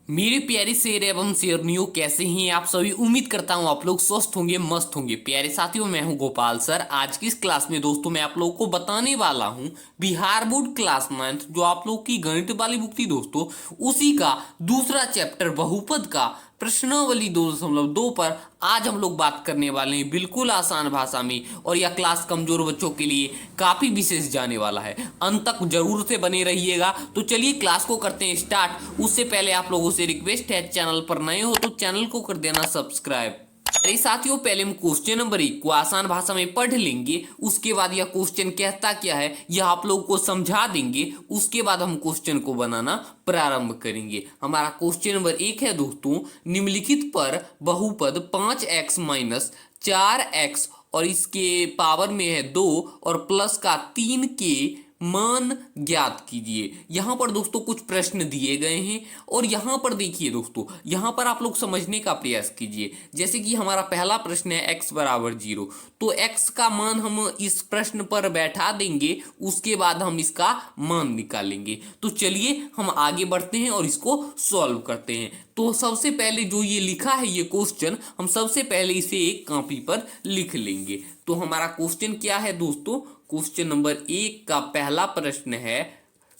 मेरे प्यारे शेर एवं शेरनियों, कैसे हैं आप सभी। उम्मीद करता हूं आप लोग स्वस्थ होंगे, मस्त होंगे। प्यारे साथियों, मैं हूं गोपाल सर। आज की इस क्लास में दोस्तों मैं आप लोगों को बताने वाला हूं बिहार बोर्ड क्लास 9 जो आप लोग की गणित वाली बुक थी दोस्तों, उसी का दूसरा चैप्टर बहुपद का प्रश्नावली 2.2 पर आज हम लोग बात करने वाले हैं, बिल्कुल आसान भाषा में। और यह क्लास कमजोर बच्चों के लिए काफी विशेष जाने वाला है। अंत तक जरूर से बने रहिएगा। तो चलिए क्लास को करते हैं स्टार्ट। उससे पहले आप लोगों से रिक्वेस्ट है, चैनल पर नए हो तो चैनल को कर देना सब्सक्राइब। अरे साथियों, पहले हम क्वेश्चन नंबर 1 को आसान भाषा में पढ़ लेंगे। उसके बाद यह क्वेश्चन कहता क्या है यह आप लोगों को समझा देंगे। उसके बाद हम क्वेश्चन को बनाना प्रारंभ करेंगे। हमारा क्वेश्चन नंबर 1 है दोस्तों, निम्नलिखित पर बहुपद 5x माइनस 4x और इसके पावर में है 2 और प्लस का 3 के मान ज्ञात कीजिए। यहां पर दोस्तों कुछ प्रश्न दिए गए हैं और यहां पर देखिए दोस्तों, यहां पर आप लोग समझने का प्रयास कीजिए। जैसे कि हमारा पहला प्रश्न है x बराबर 0, तो x का मान हम इस प्रश्न पर बैठा देंगे। उसके बाद हम इसका मान निकालेंगे। तो चलिए हम आगे बढ़ते हैं और इसको सॉल्व करते हैं। तो सबसे पहले जो ये लिखा है ये क्वेश्चन, हम सबसे पहले इसे एक कॉपी पर लिख लेंगे। तो हमारा क्वेश्चन क्या है दोस्तों, क्वेश्चन नंबर 1 का पहला प्रश्न है,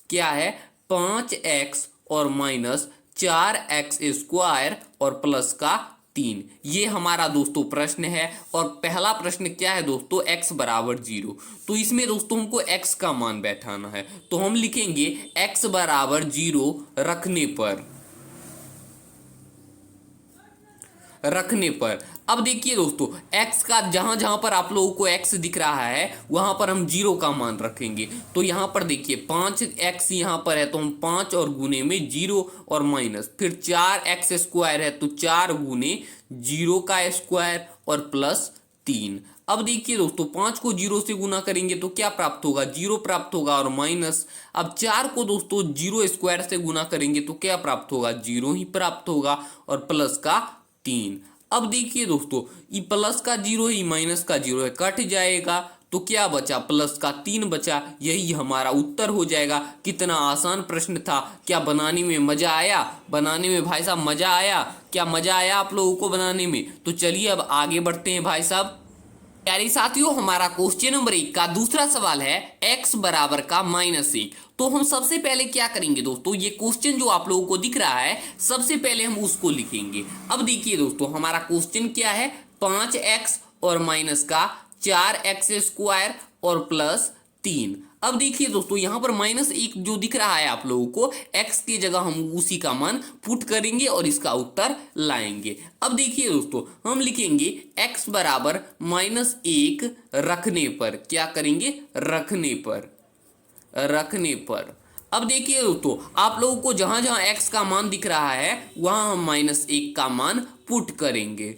क्या है, 5x और माइनस 4x स्क्वायर और प्लस का 3। ये हमारा दोस्तों प्रश्न है। और पहला प्रश्न क्या है दोस्तों, x बराबर 0। तो इसमें दोस्तों हमको x का मान बैठाना है। तो हम लिखेंगे x बराबर 0 रखने पर अब देखिए दोस्तों, x का जहां जहां पर आप लोगों को x दिख रहा है वहां पर हम 0 का मान रखेंगे। तो यहां पर देखिए 5x यहां पर है तो हम 5 और गुने में 0 और माइनस, फिर 4x स्क्वायर है तो 4 गुने 0 का स्क्वायर और प्लस 3। अब देखिए दोस्तों, 5 को 0 से गुना करेंगे तो क्या प्राप्त होगा, 0 प्राप्त होगा और माइनस। अब 4 को दोस्तों 0 स्क्वायर से गुना करेंगे तो क्या प्राप्त होगा, 0 ही प्राप्त होगा और प्लस का 3। अब देखिए दोस्तों, ये प्लस का 0 ही माइनस का 0 है, कट जाएगा तो क्या बचा, प्लस का 3 बचा। यही हमारा उत्तर हो जाएगा। कितना आसान प्रश्न था। क्या बनाने में मजा आया, बनाने में भाई साहब मजा आया, क्या मजा आया आप लोगों को बनाने में। तो चलिए अब आगे बढ़ते हैं भाई साहब। प्यारे साथियों, हमारा क्वेश्चन नंबर 1 का दूसरा सवाल है x बराबर का -1। तो हम सबसे पहले क्या करेंगे दोस्तों, ये क्वेश्चन जो आप लोगों को दिख रहा है सबसे पहले हम उसको लिखेंगे। अब देखिए दोस्तों, हमारा क्वेश्चन क्या है, 5x और माइनस का 4x स्क्वायर और प्लस 3। अब देखिए दोस्तों, यहां पर -1 जो दिख रहा है आप लोगों को, x की जगह हम उसी का मान पुट करेंगे और इसका उत्तर लाएंगे। अब देखिए दोस्तों, हम लिखेंगे x बराबर -1 रखने पर। क्या करेंगे, रखने पर। अब देखिए दोस्तों, आप लोगों को जहां जहां x का मान दिख रहा है वहां हम -1 का मान पुट करेंगे।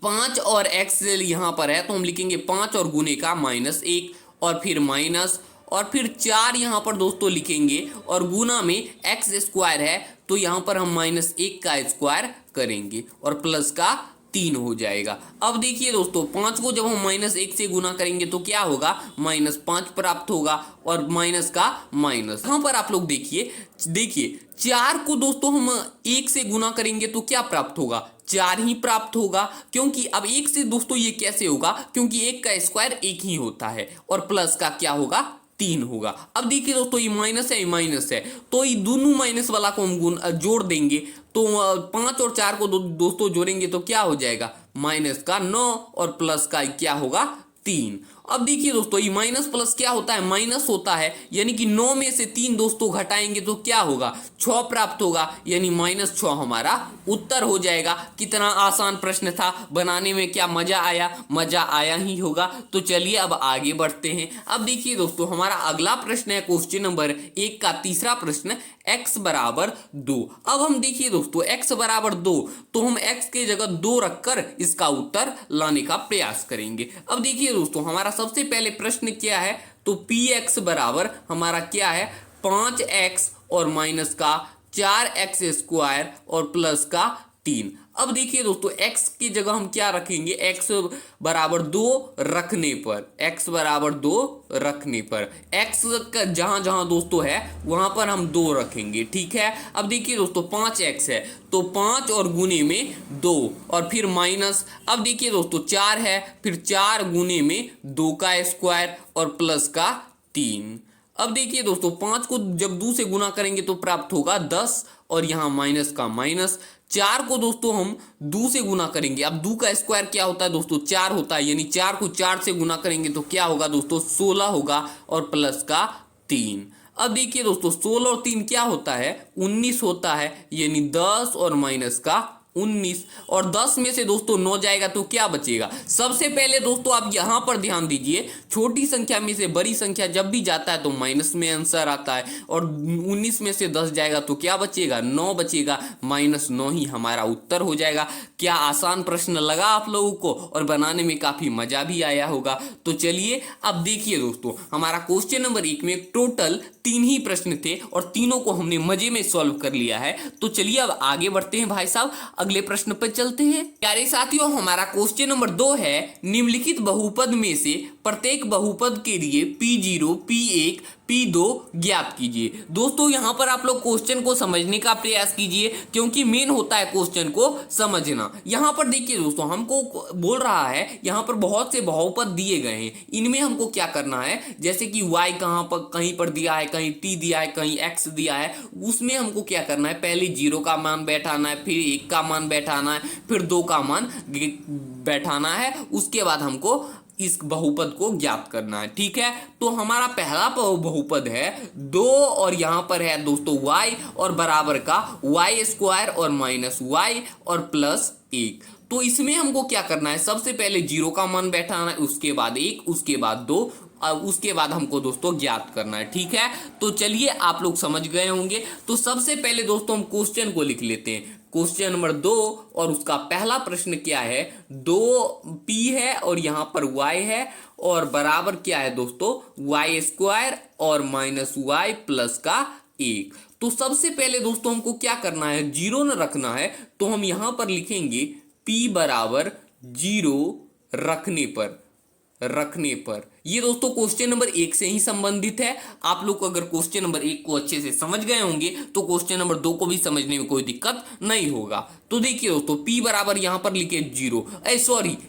5 और x यहां पर है तो हम लिखेंगे 5 और गुने का -1 और फिर माइनस, और फिर 4 यहां पर दोस्तों लिखेंगे और गुना में x स्क्वायर है तो यहां पर हम -1 का स्क्वायर करेंगे और प्लस का 3 हो जाएगा। अब देखिए दोस्तों, 5 को जब हम -1 से गुना करेंगे तो क्या होगा, -5 प्राप्त होगा और माइनस का माइनस। यहां पर आप लोग देखिए देखिए 4 को दोस्तों हम 1 से गुना करेंगे तो क्या प्राप्त होगा, 4 ही प्राप्त होगा। क्योंकि अब 1 से दोस्तों ये कैसे होगा, क्योंकि 1 का स्क्वायर 1 ही होता है और प्लस का क्या होगा, 3 होगा। अब देखिए दोस्तों, ये माइनस है, ये माइनस है, तो ये दोनों माइनस वाला को हम जोड़ देंगे। तो 5 और 4 को दोस्तों जोड़ेंगे तो क्या हो जाएगा, माइनस का 9 और प्लस का क्या होगा, 3। अब देखिए दोस्तों, ये माइनस प्लस क्या होता है, माइनस होता है, यानी कि 9 में से 3 दोस्तों घटाएंगे तो क्या होगा, 6 प्राप्त होगा, यानी -6 हमारा उत्तर हो जाएगा। कितना आसान प्रश्न था, बनाने में क्या मजा आया, मजा आया ही होगा। तो चलिए अब आगे बढ़ते हैं। अब देखिए दोस्तों, हमारा अगला प्रश्न है क्वेश्चन नंबर 1 का तीसरा प्रश्न, x बराबर 2। अब हम देखिए दोस्तों, x बराबर 2, तो हम x के जगह 2 रखकर इसका उत्तर लाने का प्रयास करेंगे। अब देखिए दोस्तों, हमारा सबसे पहले प्रश्न क्या है, तो px बराबर हमारा क्या है, 5x और माइनस का 4x स्क्वायर और प्लस का 3। अब देखिए दोस्तों x की जगह हम क्या रखेंगे, x बराबर 2 रखने पर, x बराबर 2 रखने पर x का जहां जहां दोस्तों है वहां पर हम 2 रखेंगे, ठीक है। अब देखिए दोस्तों 5x है तो 5 और गुने में 2 और फिर माइनस, अब देखिए दोस्तों 4 है फिर 4 गुने में 2 का स्क्वायर और प्लस का 3। अब देखिए दोस्तों 5 को जब 2 से गुना करेंगे तो प्राप्त होगा 10 और यहाँ माइनस का माइनस। 4 को दोस्तों हम 2 से गुना करेंगे, अब 2 का स्क्वायर क्या होता है दोस्तों 4 होता है, यानी 4 को 4 से गुना करेंगे तो क्या होगा दोस्तों 16 होगा और प्लस का 3। अब देखिए दोस्तों 16 और 3 क्या होता है 19 होता है, यानी 10 और माइनस का 19 और 10 में से दोस्तों 9 जाएगा तो क्या बचेगा। सबसे पहले दोस्तों आप यहां पर ध्यान दीजिए, छोटी संख्या में से बड़ी संख्या जब भी जाता है तो माइनस में आंसर आता है और 19 में से 10 जाएगा तो क्या बचेगा 9 बचेगा, -9 ही हमारा उत्तर हो जाएगा। क्या आसान प्रश्न लगा आप लोगों को और बनाने में काफी मजा भी आया होगा। तो चलिए अब देखिए दोस्तों हमारा क्वेश्चन नंबर 1 में टोटल 3 ही प्रश्न थे और तीनों को हमने मजे में सॉल्व कर लिया है। तो चलिए अब आगे बढ़ते हैं भाई साहब, अगले प्रश्न पर चलते हैं। प्यारे साथियों हमारा क्वेश्चन नंबर 2 है, निम्नलिखित बहुपद में से प्रत्येक बहुपद के लिए P0, P1, P2 ज्ञात कीजिए। दोस्तों यहां पर आप लोग क्वेश्चन को समझने का प्रयास कीजिए क्योंकि मेन होता है क्वेश्चन को समझना। यहां पर देखिए दोस्तों हमको बोल रहा है यहां पर बहुत से बहुपद दिए गए हैं, इनमें हमको क्या करना है, जैसे कि y कहां पर कहीं पर दिया है, कहीं t दिया है, कहीं x दिया है, उसमें हमको क्या करना है, पहले 0 का मान बैठाना है, फिर 1 का मान बैठाना है, फिर 2 का मान बैठाना है, उसके बाद हमको इस बहुपद को ज्ञात करना है, ठीक है। तो हमारा पहला बहुपद है 2 और यहां पर है दोस्तों y और बराबर का y² और माइनस y और प्लस 1। तो इसमें हमको क्या करना है, सबसे पहले 0 का मान बैठाना है, उसके बाद 1, उसके बाद 2, उसके बाद हमको दोस्तों ज्ञात करना है, ठीक है। तो चलिए आप लोग समझ गए होंगे। तो सबसे पहले दोस्तों हम क्वेश्चन को लिख लेते हैं। क्वेश्चन नंबर 2 और उसका पहला प्रश्न क्या है, 2p है और यहां पर y है और बराबर क्या है दोस्तों y² और माइनस y प्लस का 1। तो सबसे पहले दोस्तों हमको क्या करना है, 0 न रखना है, तो हम यहां पर लिखेंगे p बराबर 0 रखने पर। ये दोस्तों क्वेश्चन नंबर 1 से ही संबंधित है। आप लोग अगर क्वेश्चन नंबर 1 को अच्छे से समझ गए होंगे तो क्वेश्चन नंबर 2 को भी समझने में कोई दिक्कत नहीं होगा। तो देखिए दोस्तों p बराबर यहां पर लिखे 0,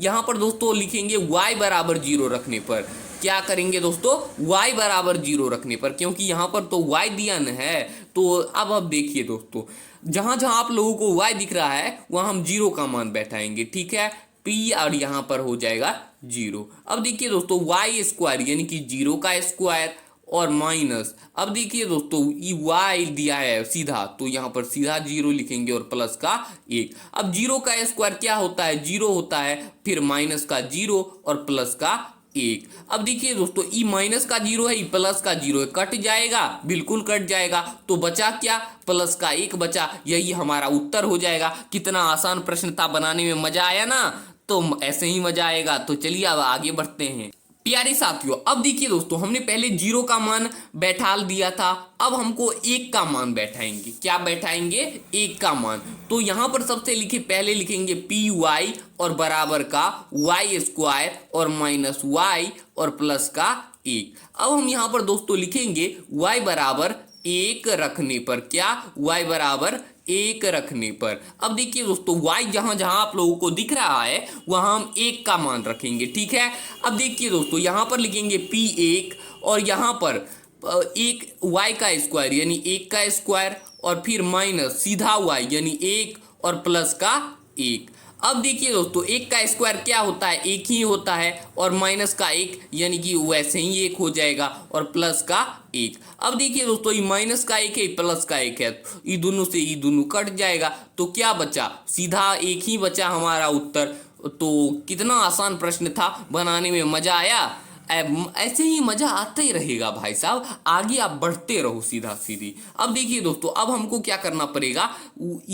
यहां पर दोस्तों लिखेंगे y बराबर 0 रखने पर। क्या करेंगे दोस्तों, y बराबर 0 रखने पर, क्योंकि यहां पर तो y दिया न है। तो अब देखिए दोस्तों जहां जहां आप लोगों को y दिख रहा है वहां हम 0 का मान बैठाएंगे, ठीक है। p और यहां पर हो जाएगा 0। अब देखिए दोस्तों y² यानी कि 0 का स्क्वायर और माइनस, अब देखिए दोस्तों ये y दिया है सीधा, तो यहां पर सीधा 0 लिखेंगे और प्लस का 1। अब 0 का स्क्वायर क्या होता है, 0 होता है, फिर माइनस का 0 और प्लस का 1। अब देखिए दोस्तों ई माइनस का 0 है, ई प्लस का 0 है, कट जाएगा, बिल्कुल कट जाएगा। तो बचा क्या, प्लस का 1 बचा, यही हमारा उत्तर हो जाएगा। कितना आसान प्रश्न था, बनाने में मजा आया ना, तो ऐसे ही मजा आएगा। तो चलिए अब आगे बढ़ते हैं। प्यारे साथियों अब देखिए दोस्तों हमने पहले 0 का मान बैठा दिया था, अब हमको 1 का मान बैठाएंगे। क्या बैठाएंगे, 1 का मान। तो यहां पर सबसे पहले लिखेंगे py और बराबर का y² और माइनस y और प्लस का 1। अब हम यहां पर दोस्तों लिखेंगे y बराबर 1 रखने पर। क्या, y बराबर 1 रखने पर। अब देखिए दोस्तों y जहां जहां आप लोगों को दिख रहा है वहां हम 1 का मान रखेंगे, ठीक है। अब देखिए दोस्तों यहां पर लिखेंगे p1 और यहां पर 1 y का स्क्वायर यानी 1 का स्क्वायर और फिर माइनस सीधा y यानी 1 और प्लस का 1। अब देखिए दोस्तों 1 का स्क्वायर क्या होता है, 1 ही होता है, और माइनस का 1 यानी कि वैसे ही 1 हो जाएगा और प्लस का 1। अब देखिए दोस्तों ये माइनस का 1 है, प्लस का 1 है, ये दोनों से ये दोनों कट जाएगा, तो क्या बचा, सीधा 1 ही बचा हमारा उत्तर। तो कितना आसान प्रश्न था, बनाने में मजा आया। ऐसे ही मजा आता ही रहेगा भाई साहब, आगे आप बढ़ते रहो सीधा सीधी। अब देखिए दोस्तों अब हमको क्या करना पड़ेगा,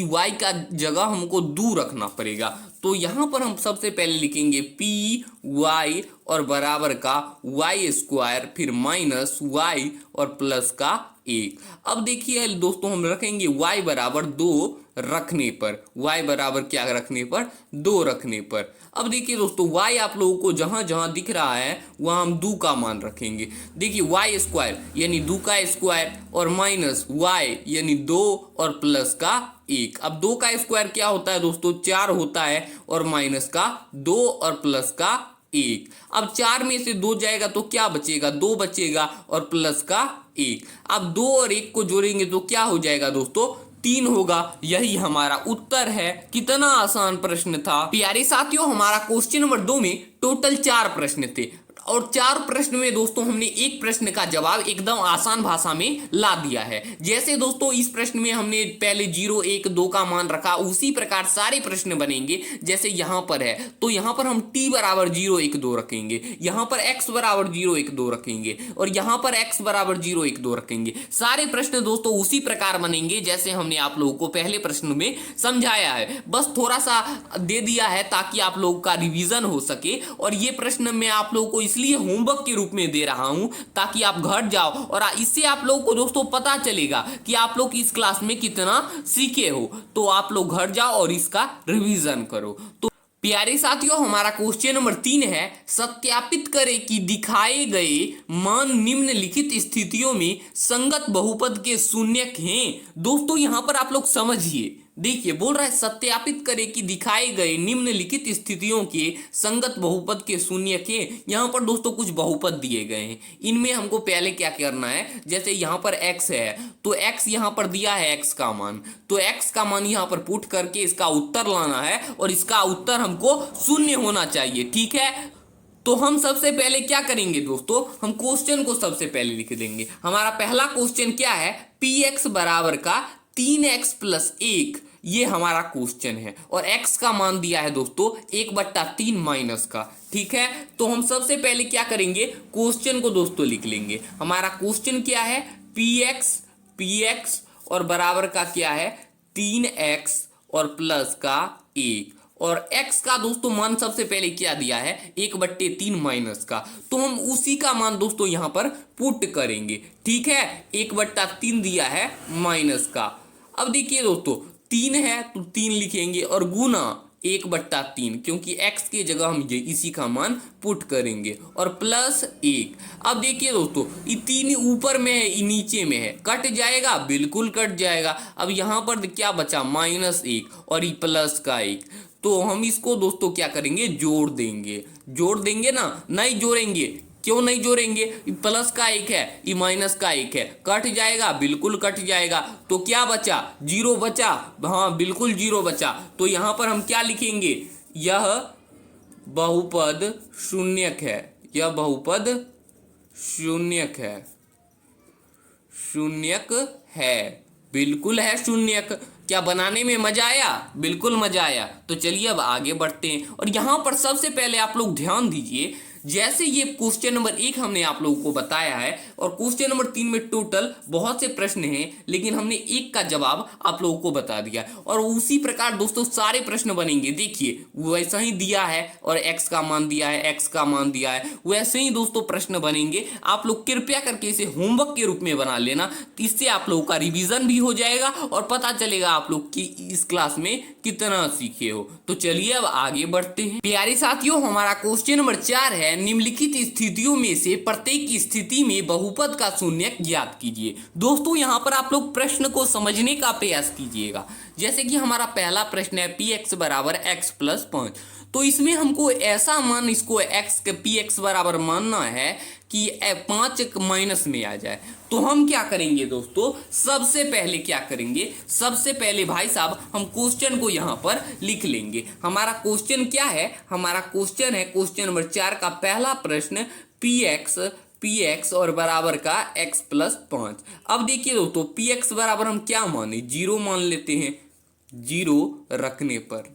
y का जगह हमको 2 रखना पड़ेगा। तो यहां पर हम सबसे पहले लिखेंगे py और बराबर का y² फिर माइनस y और प्लस का 1। अब देखिए दोस्तों हम रखेंगे y बराबर 2 रखने पर, y बराबर क्या रखने पर, 2 रखने पर। अब देखिए दोस्तों y आप लोगों को जहां जहां दिख रहा है वहां हम 2 का मान रखेंगे। देखिए y स्क्वायर यानी 2 का स्क्वायर और माइनस y यानी 2 और प्लस का 1। अब 2 का स्क्वायर क्या होता है दोस्तों, 4 होता है और माइनस का 2 और प्लस का 1। अब 4 में से 2 जाएगा तो क्या बचेगा, 2 बचेगा और प्लस का 1। अब 2 और 1 को जोड़ेंगे तो क्या हो जाएगा दोस्तों, 3 होगा। यही हमारा उत्तर है। कितना आसान प्रश्न था प्यारे साथियों। हमारा क्वेश्चन नंबर 2 में टोटल 4 प्रश्न थे और 4 प्रश्न में दोस्तों हमने एक प्रश्न का जवाब एकदम आसान भाषा में ला दिया है। जैसे दोस्तों इस प्रश्न में हमने पहले 0 1 2 का मान रखा, उसी प्रकार सारे प्रश्न बनेंगे। जैसे यहां पर है तो यहां पर हम t बराबर 0 1 2 रखेंगे, यहां पर x बराबर 0 1 2 रखेंगे और यहां पर x बराबर 0 1 2 रखेंगे। सारे प्रश्न दोस्तों उसी प्रकार बनेंगे जैसे हमने आप लोगों को पहले प्रश्न में समझाया है। बस थोड़ा सा दे दिया है ताकि आप लोगों का रिवीजन हो सके। और ये प्रश्न मैं आप लोगों को इसलिए होमवर्क के रूप में दे रहा हूं ताकि आप घर जाओ और इससे आप लोगों को दोस्तों पता चलेगा कि आप लोग इस क्लास में कितना सीखे हो। तो आप लोग घर जाओ और इसका रिवीजन करो। तो प्यारे साथियों हमारा क्वेश्चन नंबर 3 है, सत्यापित करें कि दिखाए गए मान निम्नलिखित स्थितियों में संगत बहुपद के शून्यक हैं। दोस्तों यहां पर आप लोग समझिए, देखिए बोल रहा है सत्यापित करें कि दिखाए गए निम्नलिखित स्थितियों के संगत बहुपद के शून्यक हैं। यहां पर दोस्तों कुछ बहुपद दिए गए हैं, इनमें हमको पहले क्या करना है, जैसे यहां पर x है तो x यहां पर दिया है x का मान, तो x का मान यहां पर पुट करके इसका उत्तर लाना है और इसका उत्तर हमको शून्य होना चाहिए। ठीक है, तो हम सबसे पहले क्या करेंगे दोस्तों, हम क्वेश्चन को सबसे पहले लिख देंगे। हमारा पहला क्वेश्चन क्या है, px बराबर का 3x प्लस 1, ये हमारा क्वेश्चन है और x का मान दिया है दोस्तों 1/3 माइनस का। ठीक है, तो हम सबसे पहले क्या करेंगे, क्वेश्चन को दोस्तों लिख लेंगे। हमारा क्वेश्चन क्या है, px और बराबर का क्या है 3x और प्लस का 1 और x का दोस्तों मान सबसे पहले क्या दिया है 1/3 माइनस का, तो हम उसी का मान दोस्तों यहां पर पुट करेंगे। ठीक है, 1/3 दिया है माइनस का। अब देखिए दोस्तों 3 है तो 3 लिखेंगे और गुना 1/3, क्योंकि x के जगह हम ये इसी का मान पुट करेंगे और प्लस 1। अब देखिए दोस्तों ये 3 ऊपर में है, ये नीचे में है, कट जाएगा, बिल्कुल कट जाएगा। अब यहाँ पर क्या बचा -1 और ये प्लस का 1, तो हम इसको दोस्तों क्या करेंगे, जोड़ देंगे ना, नहीं जोड़ेंगे, क्यों नहीं जोड़ेंगे, प्लस का 1 है, ये माइनस का 1 है, कट जाएगा, बिल्कुल कट जाएगा। तो क्या बचा, 0 बचा, हाँ बिल्कुल 0 बचा। तो यहां पर हम क्या लिखेंगे, यह बहुपद शून्यक है, यह बहुपद शून्यक है, बिल्कुल है शून्यक। क्या बनाने में मजा आया, बिल्कुल मजा आया। तो चलिए अब आगे बढ़ते हैं और यहां पर सबसे पहले आप लोग ध्यान दीजिए, जैसे ये क्वेश्चन नंबर 1 हमने आप लोगों को बताया है और क्वेश्चन नंबर 3 में टोटल बहुत से प्रश्न हैं, लेकिन हमने एक का जवाब आप लोगों को बता दिया और उसी प्रकार दोस्तों सारे प्रश्न बनेंगे। देखिए वैसा ही दिया है और x का मान दिया है, x का मान दिया है, वैसे ही दोस्तों प्रश्न बनेंगे। आप लोग कृपया करके इसे होमवर्क के रूप में बना लेना, इससे आप लोगों का रिवीजन भी हो जाएगा और पता चलेगा आप लोग कि इस क्लास में कितना सीखे हो। तो चलिए अब आगे बढ़ते हैं। प्यारे साथियों हमारा क्वेश्चन नंबर 4 है, निम्नलिखित स्थितियों में से प्रत्येक स्थिति में बहुपद का शून्यक ज्ञात कीजिए। दोस्तों यहां पर आप लोग प्रश्न को समझने का प्रयास कीजिएगा। जैसे कि हमारा पहला प्रश्न है px बराबर x प्लस 5, तो इसमें हमको ऐसा मान इसको x के px बराबर मानना है कि 5 माइनस में आ जाए। तो हम क्या करेंगे दोस्तों, सबसे पहले क्या करेंगे, सबसे पहले भाई साहब हम क्वेश्चन को यहाँ पर लिख लेंगे। हमारा क्वेश्चन क्या है, हमारा क्वेश्चन है क्वेश्चन नंबर 4 का पहला प्रश्न px और बराबर का x प्लस 5। अब देखिए दोस्तों px बराबर हम क्या माने, 0 मान लेते हैं, 0 रखने पर,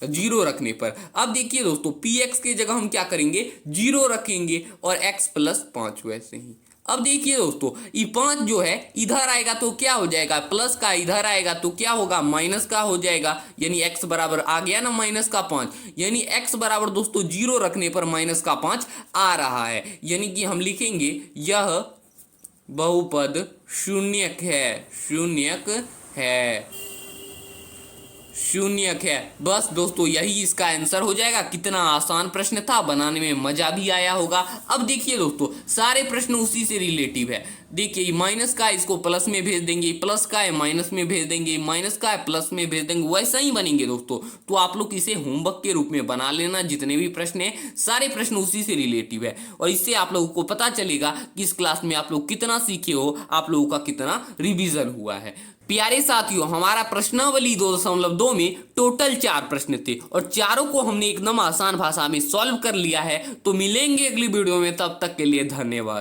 0 रखने पर। अब देखिए दोस्तों px के जगह हम क्या करेंगे, 0 रखेंगे और x प्लस 5 वैसे ही। अब देखिए दोस्तों, ये 5 जो है इधर आएगा तो क्या हो जाएगा, प्लस का, इधर आएगा तो क्या होगा, माइनस का हो जाएगा। यानी x बराबर आ गया ना माइनस का 5, यानी x बराबर दोस्तों 0 रखने पर माइनस का 5 आ रहा है। यानी कि हम लिखेंगे यह बहुपद शून्यक है, शून्यक है, शून्यक है। बस दोस्तों यही इसका आंसर हो जाएगा। कितना आसान प्रश्न था, बनाने में मजा भी आया होगा। अब देखिए दोस्तों, सारे प्रश्न उसी से रिलेटिव है। देखिए माइनस का है इसको प्लस में भेज देंगे, प्लस का है माइनस में भेज देंगे, माइनस का है प्लस में भेज देंगे, वैसा ही बनेंगे दोस्तों। तो आप लोग इसे होमवर्क के रूप में बना लेना। जितने भी प्रश्न है सारे प्रश्न उसी से रिलेटिव है, और इससे आप लोगों को पता चलेगा कि इस क्लास में आप लोग कितना सीखे हो, आप लोगों का कितना रिविजन हुआ है। प्यारे साथियों, हमारा प्रश्नावली 2.2 में टोटल 4 प्रश्न थे और चारों को हमने एकदम आसान भाषा में सॉल्व कर लिया है। तो मिलेंगे अगली वीडियो में, तब तक के लिए धन्यवाद।